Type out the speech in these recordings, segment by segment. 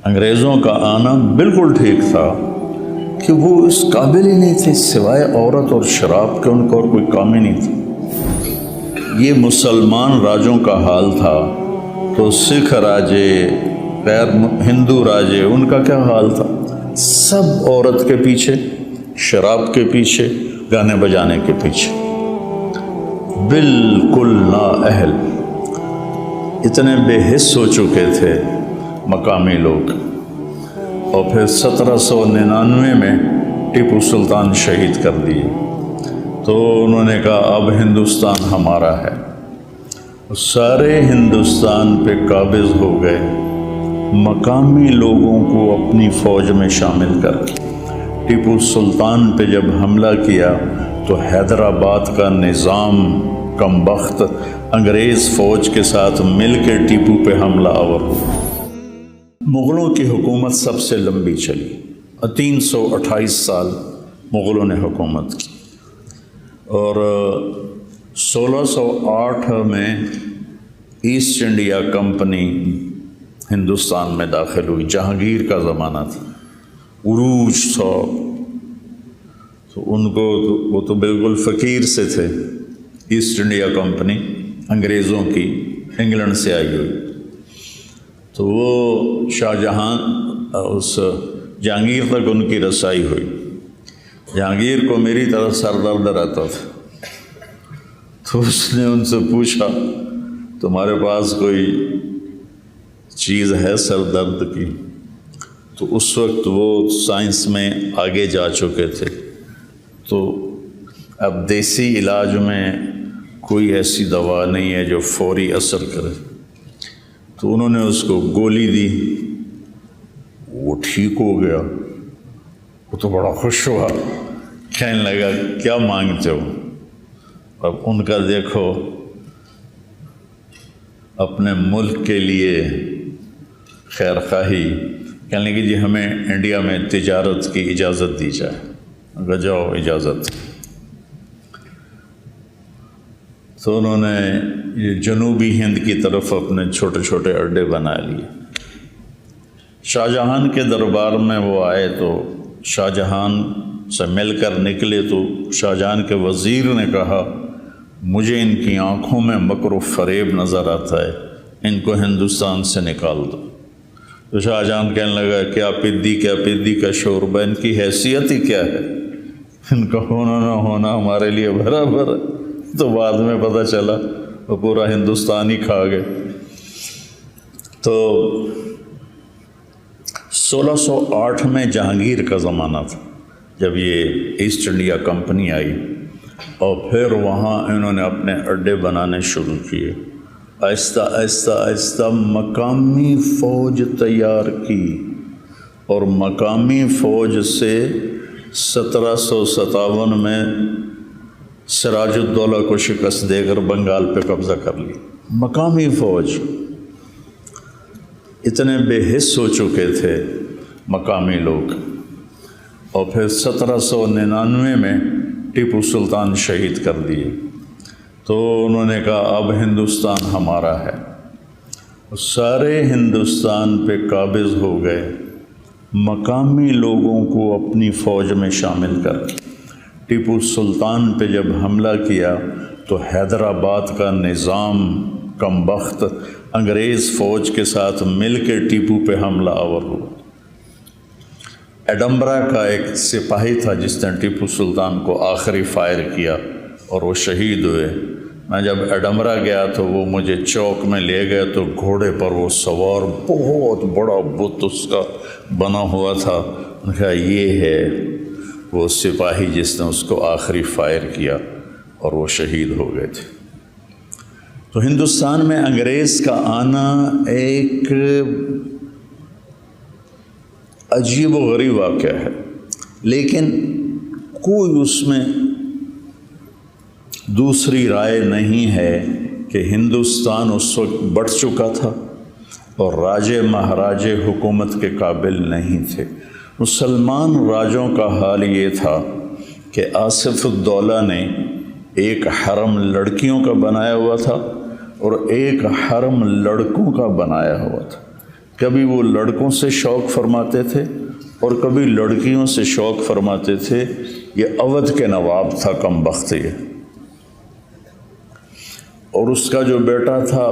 انگریزوں کا آنا بالکل ٹھیک تھا کہ وہ اس قابل ہی نہیں تھے، سوائے عورت اور شراب کے ان کو اور کوئی کام ہی نہیں تھا۔ یہ مسلمان راجوں کا حال تھا تو سکھ راجے، غیر ہندو راجے، ان کا کیا حال تھا؟ سب عورت کے پیچھے، شراب کے پیچھے، گانے بجانے کے پیچھے، بالکل نااہل، اتنے بے حس ہو چکے تھے مقامی لوگ۔ اور پھر 1799 میں ٹیپو سلطان شہید کر دیے تو انہوں نے کہا اب ہندوستان ہمارا ہے، سارے ہندوستان پہ قابض ہو گئے، مقامی لوگوں کو اپنی فوج میں شامل کر کے۔ ٹیپو سلطان پہ جب حملہ کیا تو حیدرآباد کا نظام کم بخت انگریز فوج کے ساتھ مل کے ٹیپو پہ حملہ آور ہوا۔ مغلوں کی حکومت سب سے لمبی چلی، 328 سال مغلوں نے حکومت کی، اور 1608 میں ایسٹ انڈیا کمپنی ہندوستان میں داخل ہوئی۔ جہانگیر کا زمانہ تھا، عروج تھا، تو ان کو وہ تو بالکل فقیر سے تھے۔ ایسٹ انڈیا کمپنی انگریزوں کی انگلینڈ سے آئی ہوئی، تو وہ شاہ جہاں اس جہانگیر تک ان کی رسائی ہوئی۔ جہانگیر کو میری طرف سر درد رہتا تھا، تو اس نے ان سے پوچھا تمہارے پاس کوئی چیز ہے سر درد کی؟ تو اس وقت وہ سائنس میں آگے جا چکے تھے، تو اب دیسی علاج میں کوئی ایسی دوا نہیں ہے جو فوری اثر کرے، تو انہوں نے اس کو گولی دی، وہ ٹھیک ہو گیا۔ وہ تو بڑا خوش ہوا، کہنے لگا کیا مانگتے ہو؟ اب ان کا دیکھو اپنے ملک کے لیے خیر خواہی، کہنے لگے جی ہمیں انڈیا میں تجارت کی اجازت دی جائے۔ اگر جاؤ اجازت، تو انہوں نے یہ جنوبی ہند کی طرف اپنے چھوٹے چھوٹے اڈے بنا لیے۔ شاہ جہان کے دربار میں وہ آئے تو شاہ جہان سے مل کر نکلے تو شاہ جہان کے وزیر نے کہا مجھے ان کی آنکھوں میں مکر و فریب نظر آتا ہے، ان کو ہندوستان سے نکال دو۔ تو شاہ جہان کہنے لگا کیا پدی کا شوربہ، ان کی حیثیت ہی کیا ہے، ان کا ہونا نہ ہونا ہمارے لیے برابر ہے۔ تو بعد میں پتہ چلا وہ پورا ہندوستان ہی کھا گئے۔ تو 1608 میں جہانگیر کا زمانہ تھا جب یہ ایسٹ انڈیا کمپنی آئی، اور پھر وہاں انہوں نے اپنے اڈے بنانے شروع کیے۔ آہستہ آہستہ آہستہ مقامی فوج تیار کی، اور مقامی فوج سے 1757 میں سراج الدولہ کو شکست دے کر بنگال پہ قبضہ کر لی۔ مقامی فوج اتنے بے حس ہو چکے تھے مقامی لوگ، اور پھر 1799 میں ٹیپو سلطان شہید کر دیے تو انہوں نے کہا اب ہندوستان ہمارا ہے، سارے ہندوستان پہ قابض ہو گئے، مقامی لوگوں کو اپنی فوج میں شامل کر کے۔ ٹیپو سلطان پہ جب حملہ کیا تو حیدرآباد کا نظام کم بخت انگریز فوج کے ساتھ مل کے ٹیپو پہ حملہ آور ہوا۔ ایڈمبرا کا ایک سپاہی تھا جس نے ٹیپو سلطان کو آخری فائر کیا اور وہ شہید ہوئے۔ میں جب ایڈمبرا گیا تو وہ مجھے چوک میں لے گئے تو گھوڑے پر وہ سوار بہت بڑا بت اس کا بنا ہوا تھا۔ انہوں نے کہا یہ ہے وہ سپاہی جس نے اس کو آخری فائر کیا، اور وہ شہید ہو گئے تھے۔ تو ہندوستان میں انگریز کا آنا ایک عجیب و غریب واقعہ ہے، لیکن کوئی اس میں دوسری رائے نہیں ہے کہ ہندوستان اس وقت بٹ چکا تھا اور راجے مہاراجے حکومت کے قابل نہیں تھے۔ مسلمان راجوں کا حال یہ تھا کہ آصف الدولہ نے ایک حرم لڑکیوں کا بنایا ہوا تھا اور ایک حرم لڑکوں کا بنایا ہوا تھا۔ کبھی وہ لڑکوں سے شوق فرماتے تھے اور کبھی لڑکیوں سے شوق فرماتے تھے۔ یہ اودھ کے نواب تھا کم بخت یہ، اور اس کا جو بیٹا تھا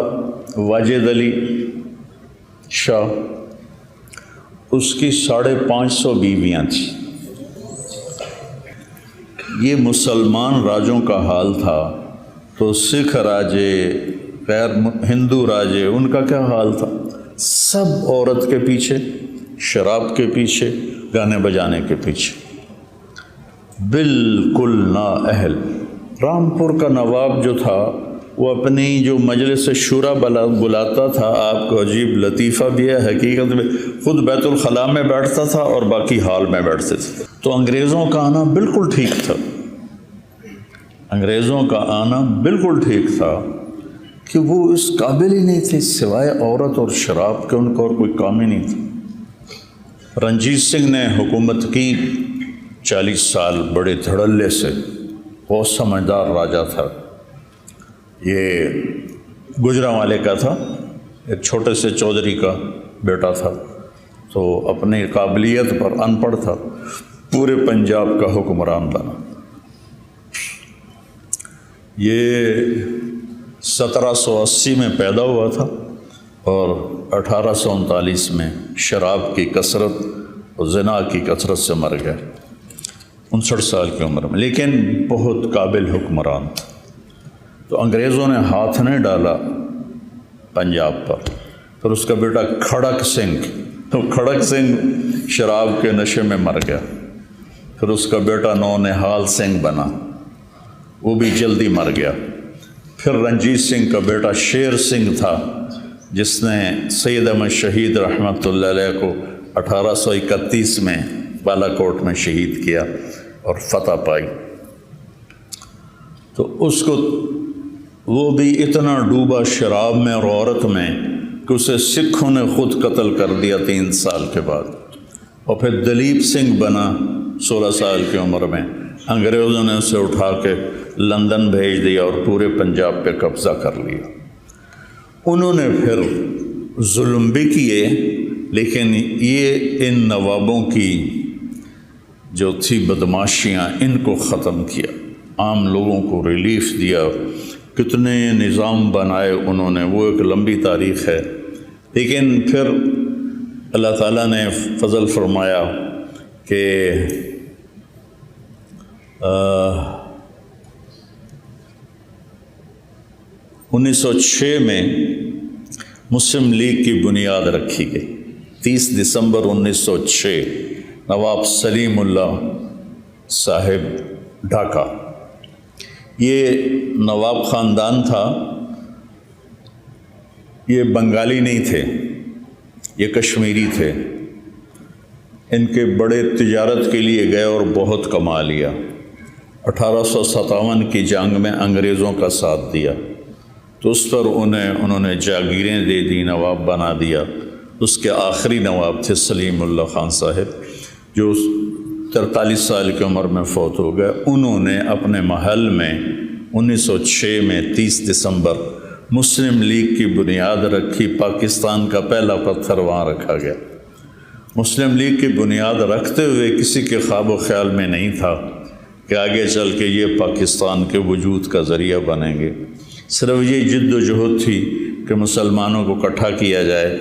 واجد علی شاہ، اس کی 550 بیویاں تھیں۔ یہ مسلمان راجوں کا حال تھا، تو سکھ راجے، غیر ہندو راجے، ان کا کیا حال تھا؟ سب عورت کے پیچھے، شراب کے پیچھے، گانے بجانے کے پیچھے، بالکل نااہل۔ رامپور کا نواب جو تھا وہ اپنی جو مجلس شورا بلاتا تھا، آپ کو عجیب لطیفہ بھی ہے، حقیقت میں خود بیت الخلاء میں بیٹھتا تھا اور باقی ہال میں بیٹھتے تھے۔ تو انگریزوں کا آنا بالکل ٹھیک تھا، انگریزوں کا آنا بالکل ٹھیک تھا کہ وہ اس قابل ہی نہیں تھے، سوائے عورت اور شراب کے ان کو اور کوئی کام ہی نہیں تھا۔ رنجیت سنگھ نے حکومت کی 40 سال بڑے دھڑلے سے، بہت سمجھدار راجا تھا۔ یہ گجرانوالے کا تھا، ایک چھوٹے سے چودھری کا بیٹا تھا، تو اپنی قابلیت پر ان پڑھ تھا، پورے پنجاب کا حکمران بنا۔ یہ 1780 میں پیدا ہوا تھا اور 1839 میں شراب کی کثرت اور زنا کی کثرت سے مر گیا، 59 سال کی عمر میں، لیکن بہت قابل حکمران تھا۔ تو انگریزوں نے ہاتھ نہیں ڈالا پنجاب پر۔ پھر اس کا بیٹا کھڑک سنگھ، تو کھڑک سنگھ شراب کے نشے میں مر گیا۔ پھر اس کا بیٹا نونہال سنگھ بنا، وہ بھی جلدی مر گیا۔ پھر رنجیت سنگھ کا بیٹا شیر سنگھ تھا، جس نے سید احمد شہید رحمۃ اللہ علیہ کو 1831 میں بالا کوٹ میں شہید کیا اور فتح پائی۔ تو اس کو وہ بھی اتنا ڈوبا شراب میں اور عورت میں کہ اسے سکھوں نے خود قتل کر دیا 3 سال کے بعد۔ اور پھر دلیپ سنگھ بنا 16 سال کی عمر میں، انگریزوں نے اسے اٹھا کے لندن بھیج دیا اور پورے پنجاب پہ قبضہ کر لیا۔ انہوں نے پھر ظلم بھی کیے، لیکن یہ ان نوابوں کی جو تھی بدماشیاں، ان کو ختم کیا، عام لوگوں کو ریلیف دیا، کتنے نظام بنائے انہوں نے، وہ ایک لمبی تاریخ ہے۔ لیکن پھر اللہ تعالیٰ نے فضل فرمایا کہ 1906 میں مسلم لیگ کی بنیاد رکھی گئی۔ 30 دسمبر 1906 نواب سلیم اللہ صاحب ڈھاکہ، یہ نواب خاندان تھا، یہ بنگالی نہیں تھے، یہ کشمیری تھے۔ ان کے بڑے تجارت کے لیے گئے اور بہت کما لیا۔ 1857 کی جنگ میں انگریزوں کا ساتھ دیا، تو اس پر انہوں نے جاگیریں دے دی، نواب بنا دیا۔ اس کے آخری نواب تھے سلیم اللہ خان صاحب، جو 43 سال کی عمر میں فوت ہو گئے۔ انہوں نے اپنے محل میں 1906 میں 30 دسمبر مسلم لیگ کی بنیاد رکھی۔ پاکستان کا پہلا پتھر وہاں رکھا گیا۔ مسلم لیگ کی بنیاد رکھتے ہوئے کسی کے خواب و خیال میں نہیں تھا کہ آگے چل کے یہ پاکستان کے وجود کا ذریعہ بنیں گے۔ صرف یہ جد و جہد تھی کہ مسلمانوں کو اکٹھا کیا جائے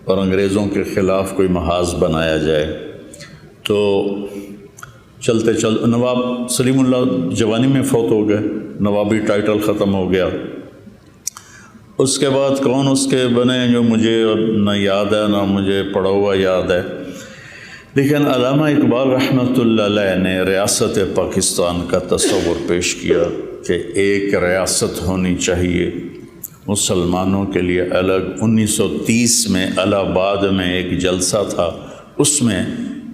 اور انگریزوں کے خلاف کوئی محاذ بنایا جائے۔ تو چلتے نواب سلیم اللہ جوانی میں فوت ہو گئے، نوابی ٹائٹل ختم ہو گیا۔ اس کے بعد کون اس کے بنے جو مجھے نہ یاد ہے، نہ مجھے پڑھا ہوا یاد ہے، لیکن علامہ اقبال رحمۃ اللہ علیہ نے ریاست پاکستان کا تصور پیش کیا کہ ایک ریاست ہونی چاہیے مسلمانوں کے لیے الگ۔ 1930 میں الہ آباد میں ایک جلسہ تھا، اس میں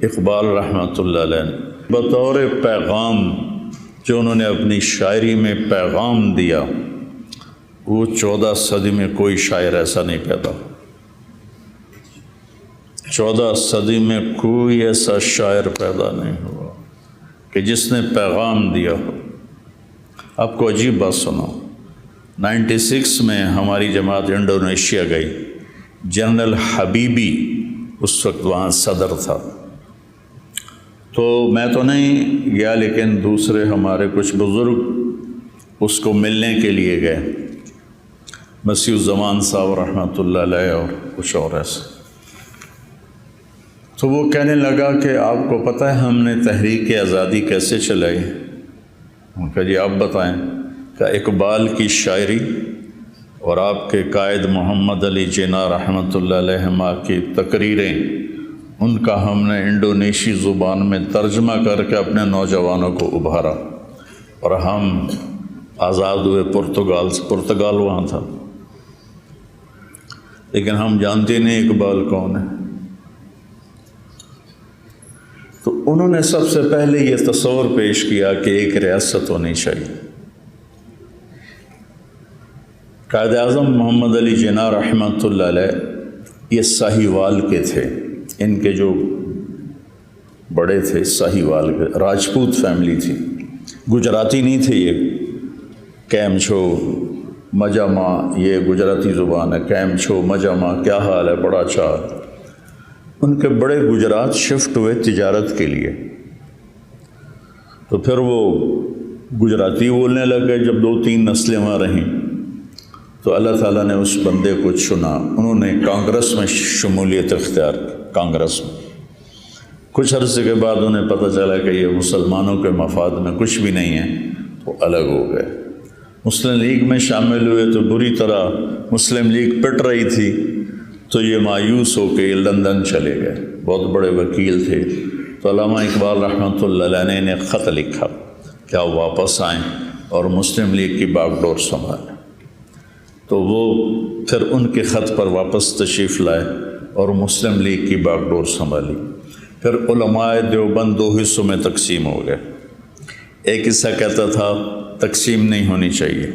اقبال رحمۃ اللہ علیہ نے بطور پیغام جو انہوں نے اپنی شاعری میں پیغام دیا، وہ 14 صدی میں کوئی شاعر ایسا نہیں پیدا، 14 صدی میں کوئی ایسا شاعر پیدا نہیں ہوا کہ جس نے پیغام دیا ہو۔ آپ کو عجیب بات سناؤں، 96 میں ہماری جماعت انڈونیشیا گئی، جنرل حبیبی اس وقت وہاں صدر تھا۔ تو میں تو نہیں گیا، لیکن دوسرے ہمارے کچھ بزرگ اس کو ملنے کے لیے گئے، مسیح الزمان صاحب رحمۃ اللہ علیہ اور کچھ اور ایسے۔ تو وہ کہنے لگا کہ آپ کو پتہ ہے ہم نے تحریک آزادی کیسے چلائی؟ ان کا جی آپ بتائیں۔ کہ اقبال کی شاعری اور آپ کے قائد محمد علی جناح رحمۃ اللہ علیہ کی تقریریں، ان کا ہم نے انڈونیشی زبان میں ترجمہ کر کے اپنے نوجوانوں کو ابھارا، اور ہم آزاد ہوئے پرتگال سے۔ پرتگال وہاں تھا، لیکن ہم جانتے نہیں اقبال کون ہے۔ تو انہوں نے سب سے پہلے یہ تصور پیش کیا کہ ایک ریاست ہونی چاہیے۔ قائد اعظم محمد علی جناح رحمۃ اللہ علیہ یہ ساہیوال کے تھے، ان کے جو بڑے تھے ساہیوال کے، راجپوت فیملی تھی، گجراتی نہیں تھے یہ۔ کیم چھو مجمع، یہ گجراتی زبان ہے، کیم چھو مجمع، کیا حال ہے، بڑا اچھا حال۔ ان کے بڑے گجرات شفٹ ہوئے تجارت کے لیے، تو پھر وہ گجراتی بولنے لگ گئے۔ جب 2-3 نسلیں وہاں رہیں تو اللہ تعالیٰ نے اس بندے کو چنا، انہوں نے کانگریس میں شمولیت اختیار کی۔ کانگریس میں کچھ عرصے کے بعد انہیں پتہ چلا کہ یہ مسلمانوں کے مفاد میں کچھ بھی نہیں ہے، تو الگ ہو گئے۔ مسلم لیگ میں شامل ہوئے تو بری طرح مسلم لیگ پٹ رہی تھی، تو یہ مایوس ہو کے لندن چلے گئے، بہت بڑے وکیل تھے۔ تو علامہ اقبال رحمۃ اللہ علیہ نے خط لکھا کہ آپ واپس آئیں اور مسلم لیگ کی باغ ڈور سنبھالیں۔ تو وہ پھر ان کے خط پر واپس تشریف لائے اور مسلم لیگ کی باغ ڈور سنبھالی۔ پھر علماء دیوبند 2 حصوں میں تقسیم ہو گئے۔ ایک حصہ کہتا تھا تقسیم نہیں ہونی چاہیے،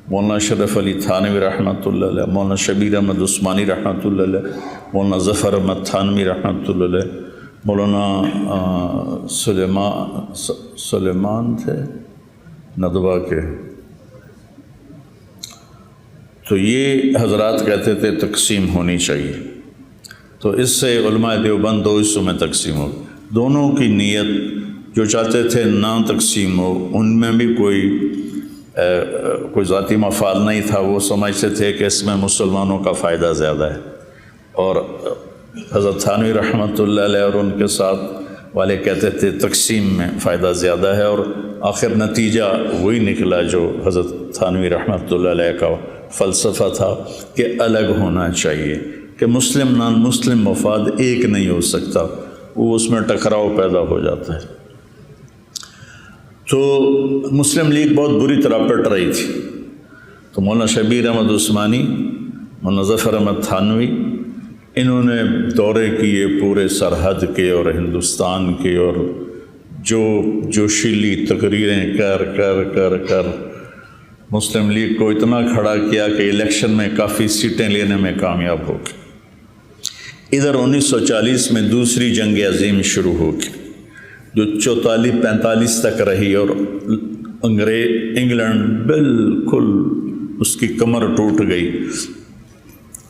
مولانا شرف علی تھانوی رحمۃ اللہ علیہ، مولانا شبیر احمد عثمانی رحمۃ اللہ علیہ، مولانا ظفر احمد تھانوی رحمۃ اللہ علیہ، مولانا سلیمان تھے ندوہ کے، تو یہ حضرات کہتے تھے تقسیم ہونی چاہیے۔ تو اس سے علماء دیوبند 2 حصوں میں تقسیم ہو۔ دونوں کی نیت، جو چاہتے تھے نہ تقسیم ہو، ان میں بھی کوئی ذاتی مفاد نہیں تھا، وہ سمجھتے تھے کہ اس میں مسلمانوں کا فائدہ زیادہ ہے، اور حضرت تھانوی رحمۃ اللہ علیہ اور ان کے ساتھ والے کہتے تھے تقسیم میں فائدہ زیادہ ہے، اور آخر نتیجہ وہی نکلا جو حضرت تھانوی رحمۃ اللہ علیہ کا فلسفہ تھا کہ الگ ہونا چاہیے، کہ مسلم نان مسلم مفاد ایک نہیں ہو سکتا، وہ اس میں ٹکراؤ پیدا ہو جاتا ہے۔ تو مسلم لیگ بہت بری طرح پٹ رہی تھی، تو مولانا شبیر احمد عثمانی، مولانا ظفر احمد تھانوی، انہوں نے دورے کیے پورے سرحد کے اور ہندوستان کے، اور جو جوشیلی تقریریں کر کر کر کر مسلم لیگ کو اتنا کھڑا کیا کہ الیکشن میں کافی سیٹیں لینے میں کامیاب ہو گئی۔ ادھر 1940 میں دوسری جنگ عظیم شروع ہو گئی، جو 44-45 تک رہی، اور انگلینڈ بالکل اس کی کمر ٹوٹ گئی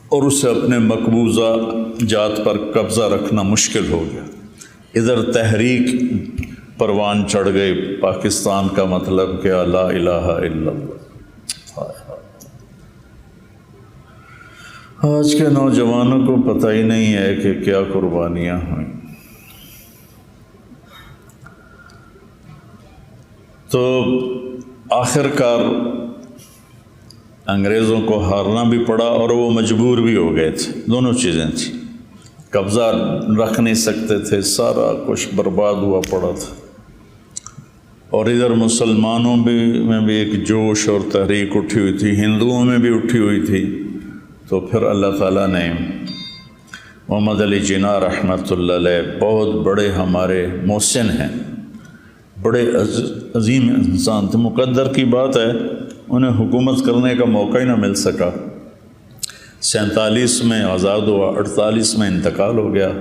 اور اسے اپنے مقبوضہ جات پر قبضہ رکھنا مشکل ہو گیا۔ ادھر تحریک پروان چڑھ گئی، پاکستان کا مطلب کیا، لا الہ الا اللہ۔ آج کے نوجوانوں کو پتہ ہی نہیں ہے کہ کیا قربانیاں ہوئیں۔ تو آخر کار انگریزوں کو ہارنا بھی پڑا اور وہ مجبور بھی ہو گئے تھے، دونوں چیزیں تھیں، قبضہ رکھ نہیں سکتے تھے، سارا کچھ برباد ہوا پڑا تھا، اور ادھر مسلمانوں میں بھی ایک جوش اور تحریک اٹھی ہوئی تھی، ہندوؤں میں بھی اٹھی ہوئی تھی۔ تو پھر اللہ تعالیٰ نے محمد علی جناح رحمۃ اللہ علیہ، بہت بڑے ہمارے محسن ہیں، بڑے عظیم انسان تھے، مقدر کی بات ہے انہیں حکومت کرنے کا موقع ہی نہ مل سکا۔ 47 میں آزاد ہوا، 48 میں انتقال ہو گیا،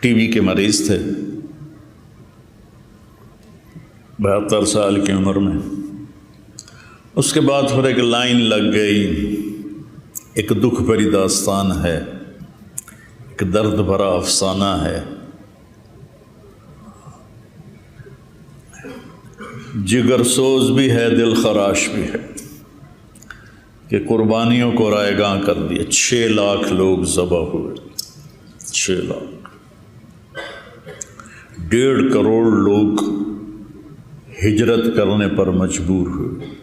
ٹی بی کے مریض تھے 72 سال کی عمر میں۔ اس کے بعد پھر ایک لائن لگ گئی، ایک دکھ بھری داستان ہے ایک درد بھرا افسانہ ہے، جگر سوز بھی ہے، دل خراش بھی ہے، کہ قربانیوں کو رائے گاں کر دیا، 6 لاکھ لوگ ذبح ہوئے، 6 لاکھ، 1.5 کروڑ لوگ ہجرت کرنے پر مجبور ہوئے۔